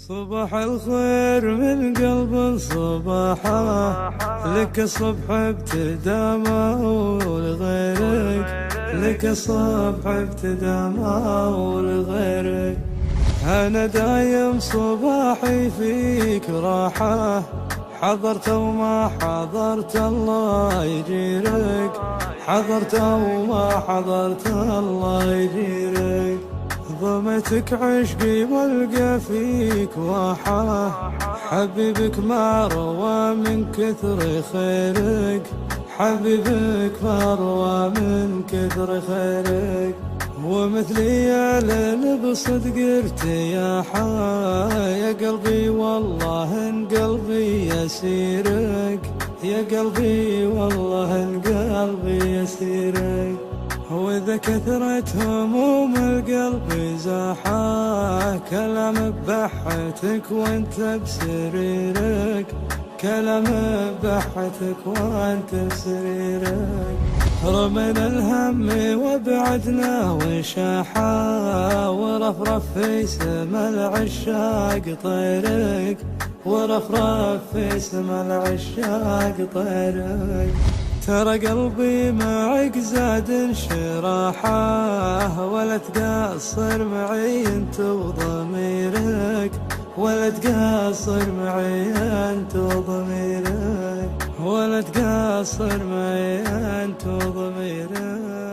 صباح الخير من قلب صباحه، لك الصبح ابتدى ما هو لغيرك، لك الصبح ابتدى ما هو لغيرك. أنا دايم صباحي فيك راحة، حضرت وما حضرت الله يجيرك، حضرت وما حضرت الله يجيرك. ضمتك عشقي والقى فيك واحة، حبيبك ما روى من كثر خيرك، حبيبك ما روى من كثر خيرك. ومثلي يا ليل بصدق ارتياحا، يا قلبي والله ان قلبي يسيرك، يا قلبي والله ان قلبي يسيرك. وإذا كثرت هموم القلب زاحة، كلام ببحتك وانت بسريرك، كلام ببحتك وانت بسريرك. رمينا الهم وابعدنا وشاحة، ورفرف في سما العشاق طيرك، ورفرف في سما العشاق طيرك. ترى قلبي معك زاد انشراحه، ولا تقصر معي انت وضميرك، ولا تقصر معي انت وضميرك، ولا تقصر معي انت وضميرك.